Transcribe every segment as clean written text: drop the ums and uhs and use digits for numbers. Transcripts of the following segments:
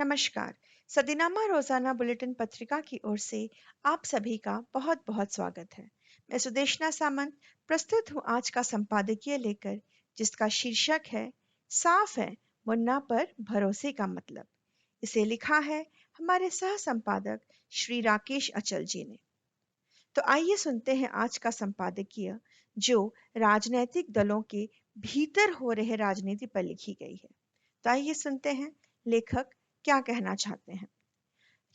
नमस्कार। सदीनामा रोजाना बुलेटिन पत्रिका की ओर से आप सभी का बहुत बहुत स्वागत है। मैं सुदेशना सामंत प्रस्तुत हूँ आज का संपादकीय लेकर, जिसका शीर्षक है साफ है मुन्ना पर भरोसे का मतलब। इसे लिखा है हमारे सह संपादक श्री राकेश अचल जी ने। तो आइए सुनते हैं आज का संपादकीय, जो राजनैतिक दलों के भीतर हो रहे राजनीति पर लिखी गई है। तो आइए सुनते हैं लेखक क्या कहना चाहते हैं।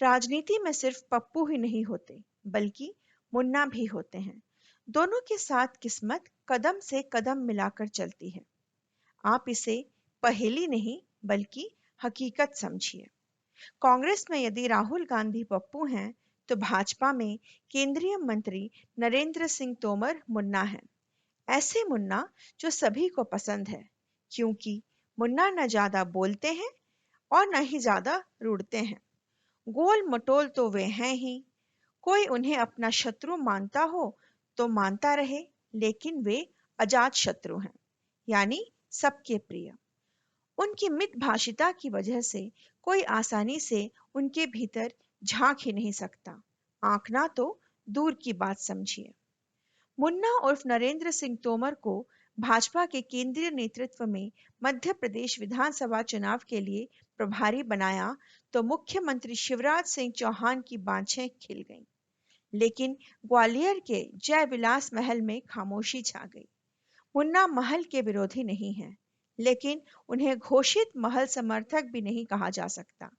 राजनीति में सिर्फ पप्पू ही नहीं होते, बल्कि मुन्ना भी होते हैं। दोनों के साथ किस्मत कदम से कदम मिलाकर चलती है। आप इसे पहेली नहीं बल्कि हकीकत समझिए। कांग्रेस में यदि राहुल गांधी पप्पू हैं, तो भाजपा में केंद्रीय मंत्री नरेंद्र सिंह तोमर मुन्ना हैं। ऐसे मुन्ना जो सभी को पसंद है, क्योंकि मुन्ना न ज्यादा बोलते हैं और न ही ज्यादा रुड़ते हैं। गोल मटोल तो वे हैं ही। कोई उन्हें अपना शत्रु मानता हो तो मानता रहे, लेकिन वे अजात शत्रु हैं, यानी सबके प्रिय। उनकी मितभाषिता की वजह से कोई आसानी से उनके भीतर झांक ही नहीं सकता। आंकना तो दूर की बात समझिए। मुन्ना उर्फ नरेंद्र सिंह तोमर को भाजपा के केंद्रीय नेतृत्व में मध्य प्रदेश विधानसभा चुनाव के लिए प्रभारी बनाया, तो मुख्यमंत्री शिवराज सिंह चौहान की बांछें खिल गईं। लेकिन ग्वालियर के जय विलास महल में खामोशी छा गई। मुन्ना महल के विरोधी नहीं हैं, लेकिन उन्हें घोषित महल समर्थक भी नहीं कहा जा सकता।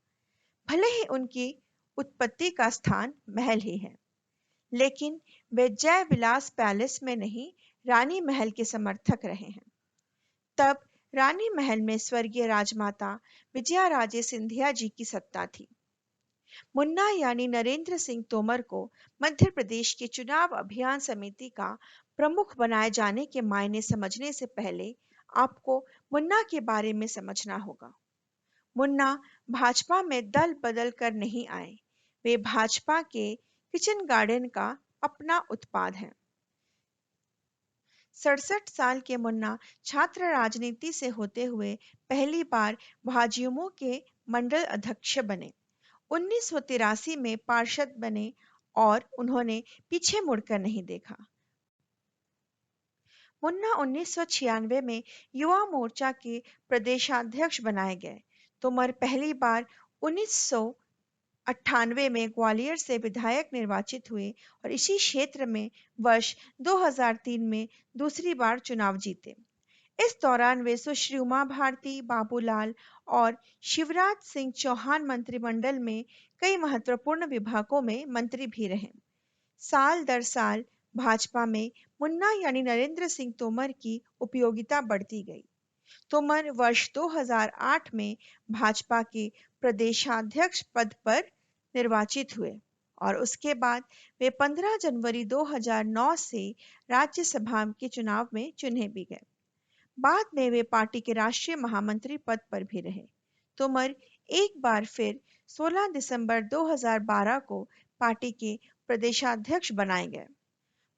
भले ही उनकी उत्पत्ति का स्थान महल ही है, लेकिन वे जय विलास पैलेस में नहीं, रानी महल के समर्थक रहे हैं। तब रानी महल में स्वर्गीय राजमाता विजया राजे सिंधिया जी की सत्ता थी। मुन्ना यानी नरेंद्र सिंह तोमर को मध्य प्रदेश के चुनाव अभियान समिति का प्रमुख बनाए जाने के मायने समझने से पहले आपको मुन्ना के बारे में समझना होगा। मुन्ना भाजपा में दल बदल कर नहीं आए। वे भाजपा के किचन गार्डन का अपना उत्पाद है। 67 साल के मुन्ना छात्र राजनीति से होते हुए पहली बार भाजयुमो के मंडल अध्यक्ष बने। 1983 में पार्षद बने और उन्होंने पीछे मुड़कर नहीं देखा। मुन्ना 1996 में युवा मोर्चा के प्रदेशाध्यक्ष बनाए गए। तोमर पहली बार 1998 में ग्वालियर से विधायक निर्वाचित हुए और इसी क्षेत्र में वर्ष 2003 में दूसरी बार चुनाव जीते। इस दौरान वे सुश्री उमा भारती, बाबूलाल और शिवराज सिंह चौहान मंत्रिमंडल में कई महत्वपूर्ण विभागों में मंत्री भी रहे। साल दर साल भाजपा में मुन्ना यानी नरेंद्र सिंह तोमर की उपयोगिता बढ़ती गई। तोमर वर्ष 2008 में भाजपा के प्रदेशाध्यक्ष पद पर निर्वाचित हुए और उसके बाद वे 15 जनवरी 2009 से राज्यसभा के चुनाव में चुने भी गए। बाद में वे पार्टी के राष्ट्रीय महामंत्री पद पर भी रहे। तोमर एक बार फिर 16 दिसंबर 2012 को पार्टी के प्रदेशाध्यक्ष बनाए गए।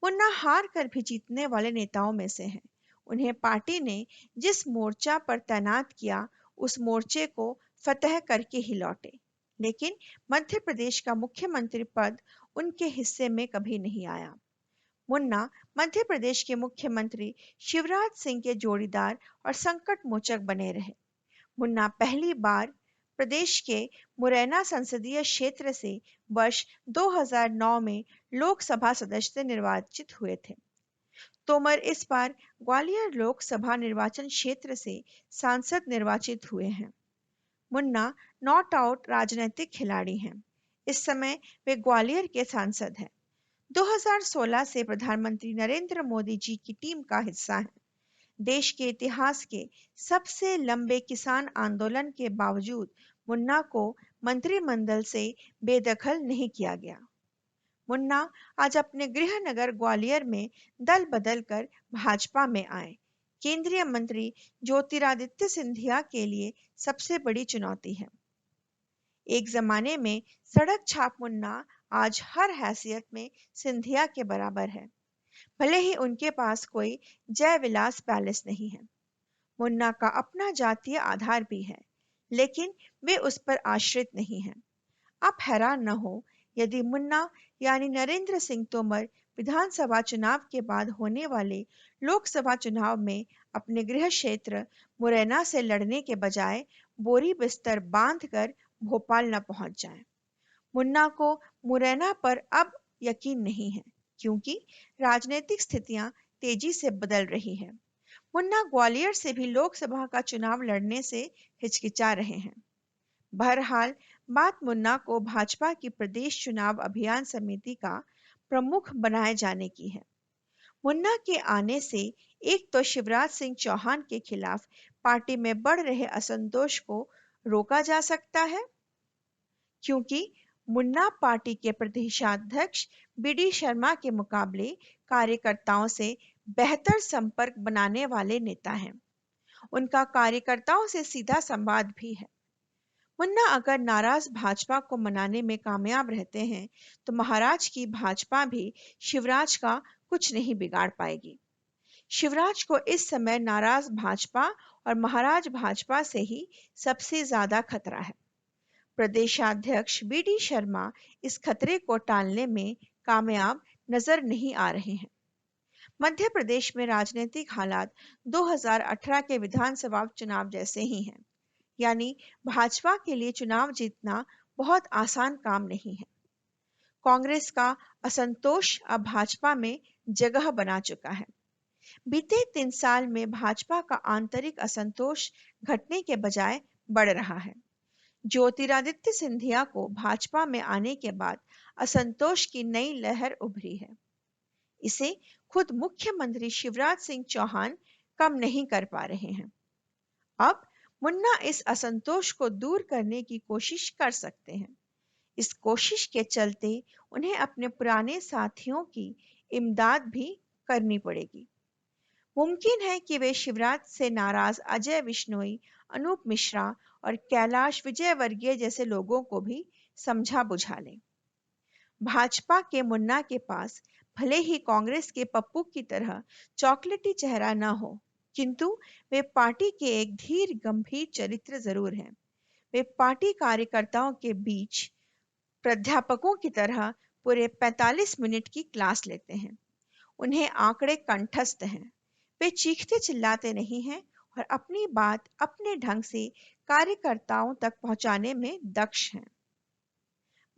मुन्ना हार कर भी जीतने वाले नेताओं में से हैं। उन्हें पार्टी ने जिस मोर्चा पर तैनात किया, उस मोर्चे को फतह करके ही लौटे। लेकिन मध्य प्रदेश का मुख्यमंत्री पद उनके हिस्से में कभी नहीं आया। मुन्ना मध्य प्रदेश के मुख्यमंत्री शिवराज सिंह के जोड़ीदार और संकट मोचक बने रहे। मुन्ना पहली बार प्रदेश के मुरैना संसदीय क्षेत्र से वर्ष 2009 में लोकसभा सदस्य निर्वाचित हुए थे। तोमर इस बार ग्वालियर लोकसभा निर्वाचन क्षेत्र से सांसद निर्वाचित हुए हैं। मुन्ना नॉट आउट राजनीतिक खिलाड़ी हैं। इस समय वे ग्वालियर के सांसद हैं। 2016 से प्रधानमंत्री नरेंद्र मोदी जी की टीम का हिस्सा हैं। देश के इतिहास के सबसे लंबे किसान आंदोलन के बावजूद मुन्ना को मंत्रिमंडल से बेदखल नहीं किया गया। मुन्ना आज अपने गृह नगर ग्वालियर में दल बदल कर भाजपा में आए। केंद्रीय मंत्री ज्योतिरादित्य सिंधिया के लिए सबसे बड़ी चुनौती है। एक जमाने में सड़क छाप मुन्ना आज हर हैसियत में सिंधिया के बराबर है। भले ही उनके पास कोई जय विलास पैलेस नहीं है। मुन्ना का अपना जातीय आधार भी है, लेकिन वे उस पर आश्रित नहीं हैं। आप हैरान न हो यदि मुन्ना यानी नरेंद्र सिंह तोमर विधानसभा चुनाव के बाद होने वाले लोकसभा चुनाव में अपने गृह क्षेत्र मुरैना से लड़ने के बजाय बोरी बिस्तर बांधकर भोपाल न पहुंच जाएं। मुन्ना को मुरैना पर अब यकीन नहीं है, क्योंकि राजनीतिक स्थितियां तेजी से बदल रही हैं। मुन्ना ग्वालियर से भी लोकसभा का चुनाव लड़ने से हिचकिचा रहे हैं। बहरहाल बात मुन्ना को भाजपा की प्रदेश चुनाव अभियान समिति का प्रमुख बनाए जाने की है। मुन्ना के आने से एक तो शिवराज सिंह चौहान के खिलाफ पार्टी में बढ़ रहे असंतोष को रोका जा सकता है, क्योंकि मुन्ना पार्टी के प्रदेशाध्यक्ष बीडी शर्मा के मुकाबले कार्यकर्ताओं से बेहतर संपर्क बनाने वाले नेता हैं। उनका कार्यकर्ताओं से सीधा संवाद भी है। मुन्ना अगर नाराज भाजपा को मनाने में कामयाब रहते हैं तो महाराज की भाजपा भी शिवराज का कुछ नहीं बिगाड़ पाएगी। शिवराज को इस समय नाराज भाजपा और महाराज भाजपा से ही सबसे ज्यादा खतरा है। प्रदेशाध्यक्ष बीडी शर्मा इस खतरे को टालने में कामयाब नजर नहीं आ रहे हैं। मध्य प्रदेश में राजनीतिक हालात 2018 के विधानसभा चुनाव जैसे ही हैं, यानी भाजपा के लिए चुनाव जीतना बहुत आसान काम नहीं है। कांग्रेस का असंतोष अब भाजपा में जगह बना चुका है। बीते 3 साल में भाजपा का आंतरिक असंतोष घटने के बजाय बढ़ रहा है। ज्योतिरादित्य सिंधिया को भाजपा में आने के बाद असंतोष की नई लहर उभरी है। इसे खुद मुख्यमंत्री शिवराज सिंह चौहान कम नहीं कर पा रहे हैं। अब मुन्ना इस असंतोष को दूर करने की कोशिश कर सकते हैं। इस कोशिश के चलते उन्हें अपने पुराने साथियों की इमदाद भी करनी पड़ेगी। मुमकिन है कि वे शिवराज से नाराज अजय विश्नोई, अनूप मिश्रा और कैलाश विजयवर्गीय जैसे लोगों को भी समझा बुझा लें। भाजपा के मुन्ना के पास भले ही कांग्रेस के पप्पू की तरह चॉकलेटी चेहरा न हो, किंतु वे पार्टी के एक धीर गंभीर चरित्र जरूर हैं। वे पार्टी कार्यकर्ताओं के बीच प्राध्यापकों की तरह पूरे 45 मिनट की क्लास लेते हैं। उन्हें आंकड़े कंठस्थ हैं। वे चीखते चिल्लाते नहीं हैं और अपनी बात अपने ढंग से कार्यकर्ताओं तक पहुंचाने में दक्ष हैं।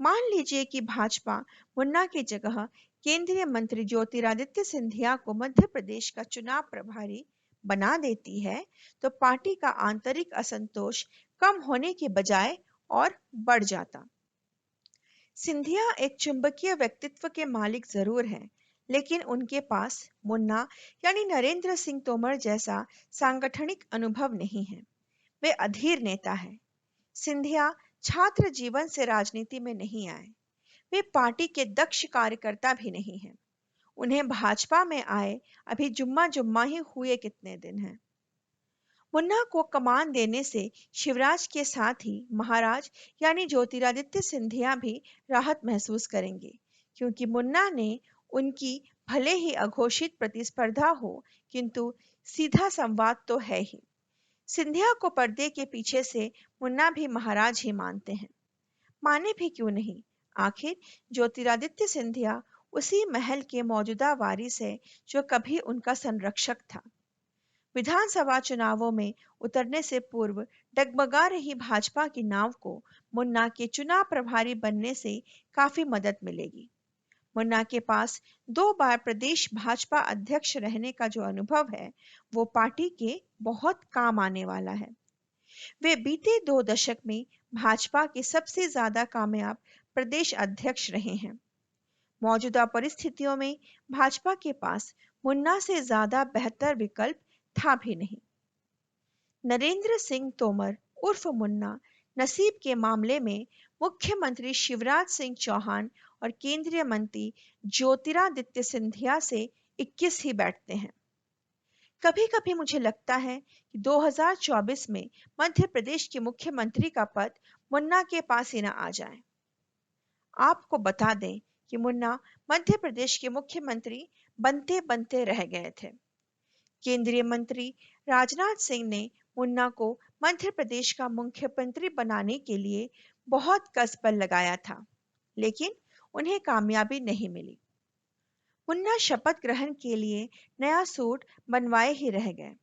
मान लीजिए कि भाजपा मुन्ना की जगह केंद्रीय मंत्री ज्योतिरादित्य सिंधिया को मध्य प्रदेश का चुनाव प्रभारी बना देती है, तो पार्टी का आंतरिक असंतोष कम होने के बजाय और बढ़ जाता। सिंधिया एक चुंबकीय व्यक्तित्व के मालिक जरूर हैं, लेकिन उनके पास मुन्ना यानी नरेंद्र सिंह तोमर जैसा सांगठनिक अनुभव नहीं है। वे अधीर नेता हैं। सिंधिया छात्र जीवन से राजनीति में नहीं आए। वे पार्टी के दक्ष कार्यकर्ता भी नहीं हैं। उन्हें भाजपा में आए अभी जुम्मा जुम्मा ही हुए कितने दिन हैं। मुन्ना को कमान देने से शिवराज के साथ ही महाराज यानी ज्योतिरादित्य सिंधिया भी राहत महसूस करेंगे, क्योंकि मुन्ना ने उनकी भले ही अघोषित प्रतिस्पर्धा हो, किंतु सीधा संवाद तो है ही। सिंधिया को पर्दे के पीछे से मुन्ना भी महाराज ही मानते हैं। माने भी क्यों नहीं, आखिर ज्योतिरादित्य सिंधिया उसी महल के मौजूदा वारिस है जो कभी उनका संरक्षक था। विधानसभा चुनावों में उतरने से पूर्व डगमगा रही भाजपा की नाव को मुन्ना के चुनाव प्रभारी बनने से काफी मदद मिलेगी। मुन्ना के पास 2 बार प्रदेश भाजपा अध्यक्ष रहने का जो अनुभव है, वो पार्टी के बहुत काम आने वाला है। वे बीते 2 दशक में भाजपा के सबसे ज्यादा कामयाब प्रदेश अध्यक्ष रहे हैं। मौजूदा परिस्थितियों में भाजपा के पास मुन्ना से ज्यादा बेहतर विकल्प था भी नहीं। नरेंद्र सिंह तोमर उर्फ मुन्ना नसीब के मामले में मुख्यमंत्री शिवराज सिंह चौहान और केंद्रीय मंत्री ज्योतिरादित्य सिंधिया से 21 ही बैठते हैं। कभी-कभी मुझे लगता है कि 2024 में मध्य प्रदेश के मुख्यमंत्री का पद मुन्ना के पास ही ना आ जाए। आपको बता दें कि मुन्ना मध्य प्रदेश के मुख्यमंत्री बनते-बनते रह गए थे। केंद्रीय मंत्री राजनाथ सिंह ने मुन्ना को मध्य प्रदेश का मुख्यमंत्री बनाने के लिए बहुत कस बल लगाया था, लेकिन उन्हें कामयाबी नहीं मिली। मुन्ना शपथ ग्रहण के लिए नया सूट बनवाए ही रह गए।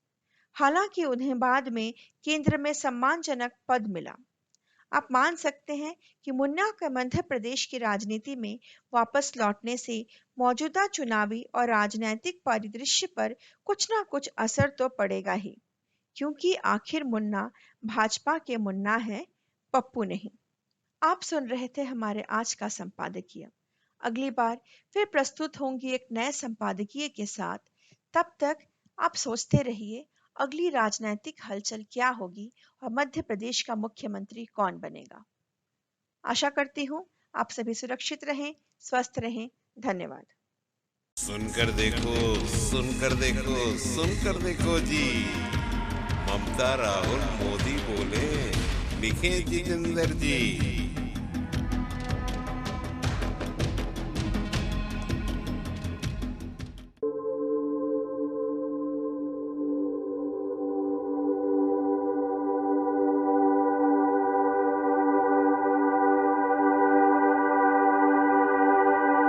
हालांकि उन्हें बाद में केंद्र में सम्मानजनक पद मिला। आप मान सकते हैं कि मुन्ना के मध्य प्रदेश की राजनीति में वापस लौटने से मौजूदा चुनावी और राजनीतिक परिदृश्य पर कुछ ना कुछ असर तो पड़ेगा ही, क्योंकि आखिर मुन्ना भाजपा के मुन्ना है, पप्पू नहीं। आप सुन रहे थे हमारे आज का संपादकीय। अगली बार फिर प्रस्तुत होंगी एक नए संपादकीय के साथ। तब तक आप सोचते रहिए अगली राजनीतिक हलचल क्या होगी और मध्य प्रदेश का मुख्यमंत्री कौन बनेगा। आशा करती हूँ आप सभी सुरक्षित रहें, स्वस्थ रहें। धन्यवाद। सुनकर देखो, सुनकर देखो, सुनकर देखो जी। ममता राहुल मोदी बोले, लिखे जितेंद्र जी।